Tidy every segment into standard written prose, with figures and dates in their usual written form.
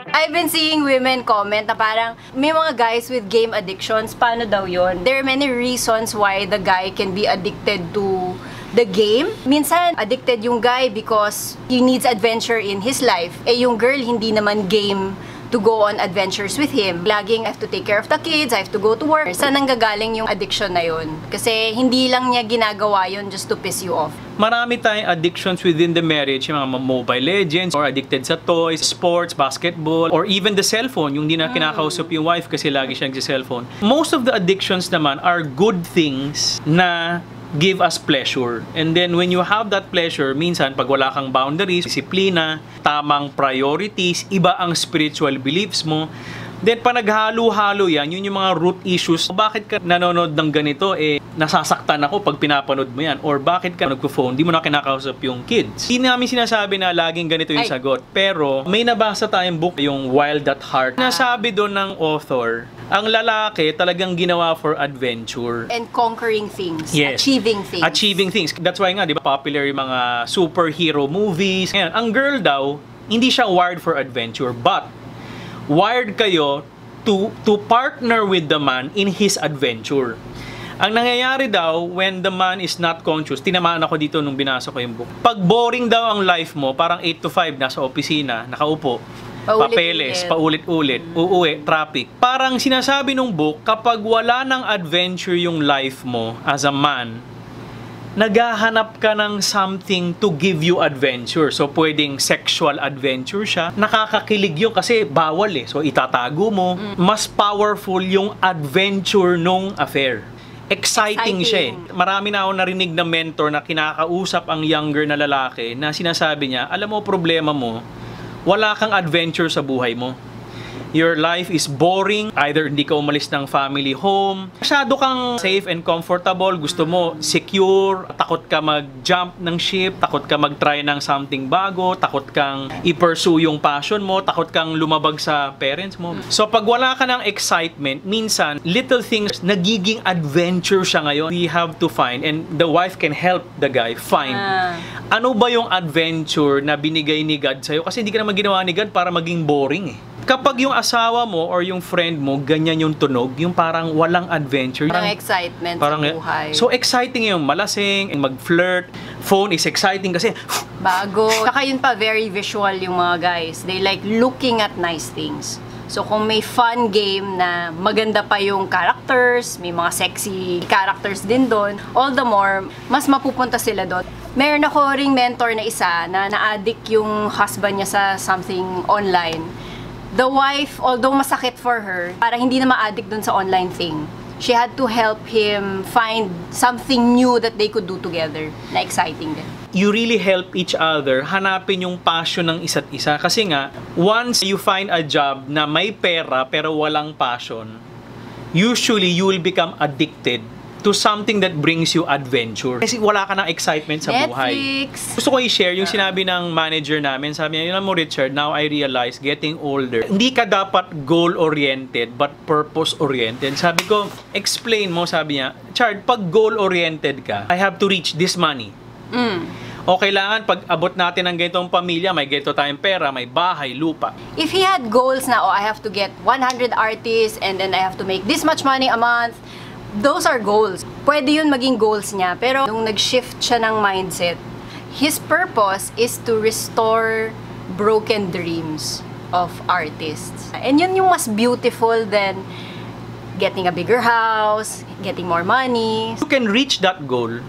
I've been seeing women comment na parang may mga guys with game addictions, paano daw yun? There are many reasons why the guy can be addicted to the game. Minsan, addicted yung guy because he needs adventure in his life. Eh yung girl, hindi naman game to go on adventures with him. Laging, I have to take care of the kids, I have to go to work. Saan nanggagaling yung addiction na yun? Kasi hindi lang niya ginagawa yun just to piss you off. Marami tayong addictions within the marriage, yung mga Mobile Legends, or addicted sa toys, sports, basketball, or even the cellphone, yung di na kinakausap yung wife kasi lagi siyang sa cellphone. Most of the addictions naman are good things na give us pleasure. And then when you have that pleasure, minsan pag wala kang boundaries, disiplina, tamang priorities, iba ang spiritual beliefs mo, then panaghalo-halo yan, yun yung mga root issues. Bakit ka nanonood ng ganito, nasasaktan ako pag pinapanood mo yan? Or bakit ka nagpo-phone, di mo na kinakausap yung kids? Hindi namin sinasabi na laging ganito yung sagot. Pero may nabasa tayong book, yung Wild at Heart. Nasabi doon ng author, ang lalaki talagang ginawa for adventure. And conquering things. Yes. Achieving things. Achieving things. That's why nga, di ba, popular yung mga superhero movies. Ngayon, ang girl daw, hindi siya wired for adventure, but wired kayo to partner with the man in his adventure. Ang nangyayari daw, when the man is not conscious, tinamaan ako dito nung binasa ko yung book. Pag boring daw ang life mo, parang 8 to 5, nasa opisina, nakaupo, papeles, paulit-ulit, uuwi, traffic. Parang sinasabi nung book, kapag wala ng adventure yung life mo as a man, naghahanap ka ng something to give you adventure. So, pwedeng sexual adventure siya. Nakakakilig yun kasi bawal So, itatago mo. Mas powerful yung adventure nung affair. Exciting siya Marami na ako narinig na mentor na kinakausap ang younger na lalaki na sinasabi niya, alam mo, problema mo, wala kang adventure sa buhay mo. Your life is boring. Either hindi ka umalis ng family home. Masyado kang safe and comfortable. Gusto mo secure. Takot ka mag-jump ng ship. Takot ka mag-try ng something bago. Takot kang i-pursue yung passion mo. Takot kang lumabag sa parents mo. So pag wala ka ng excitement, minsan, little things, nagiging adventure siya ngayon. We have to find, and the wife can help the guy find, ano ba yung adventure na binigay ni God sa'yo? Kasi hindi ka naman ginawa ni God para maging boring Kapag yung asawa mo or yung friend mo, ganyan yung tunog, yung parang walang adventure. Walang excitement sa buhay. So exciting yung malasing, mag-flirt. Phone is exciting kasi bago. Saka yun pa, very visual yung mga guys. They like looking at nice things. So kung may fun game na maganda pa yung characters, may mga sexy characters din doon, all the more, mas mapupunta sila doon. Meron ako ring mentor na isa na na-addict yung husband niya sa something online. The wife, although masakit for her, parang hindi na ma-addict dun sa online thing. She had to help him find something new that they could do together na exciting din. You really help each other hanapin yung passion ng isa't isa. Kasi nga, once you find a job na may pera pero walang passion, usually you will become addicted to something that brings you adventure. Kasi wala ka ng excitement sa buhay. Gusto ko i-share yung sinabi ng manager namin. Sabi niya, yun mo Richard, now I realize, getting older, hindi ka dapat goal-oriented but purpose-oriented. Sabi ko, explain mo, sabi niya, Chard, pag goal-oriented ka, I have to reach this money. O kailangan pag abot natin ng ganitong pamilya, may ganito tayong pera, may bahay, lupa. If he had goals na, I have to get 100 artists and then I have to make this much money a month, those are goals. Pwede yun maging goals niya. Pero nung nag-shift siya ng mindset, his purpose is to restore broken dreams of artists. And yun yung mas beautiful than getting a bigger house, getting more money. You can reach that goal.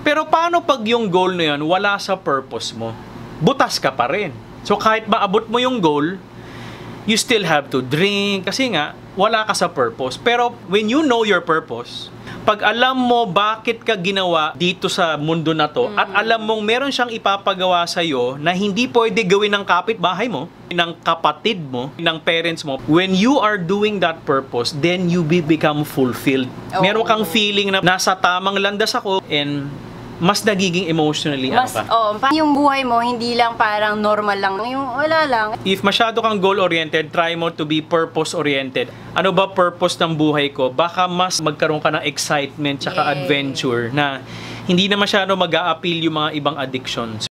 Pero paano pag yung goal na yun wala sa purpose mo? Butas ka pa rin. So kahit maabot mo yung goal, you still have to drink kasi nga wala ka sa purpose. Pero when you know your purpose, pag alam mo bakit ka ginawa dito sa mundo na to at alam mong meron siyang ipapagawa sa iyo na hindi pwede gawin ng kapitbahay mo, ng kapatid mo, ng parents mo, when you are doing that purpose, then you become fulfilled. Meron kang feeling na nasa tamang landas ako and mas nagiging emotionally yung buhay mo hindi lang parang normal lang, yung wala lang. If masyado kang goal-oriented, try mo to be purpose-oriented. Ano ba purpose ng buhay ko? Baka mas magkaroon ka ng excitement tsaka adventure na hindi na masyado mag-a-appeal yung mga ibang addictions.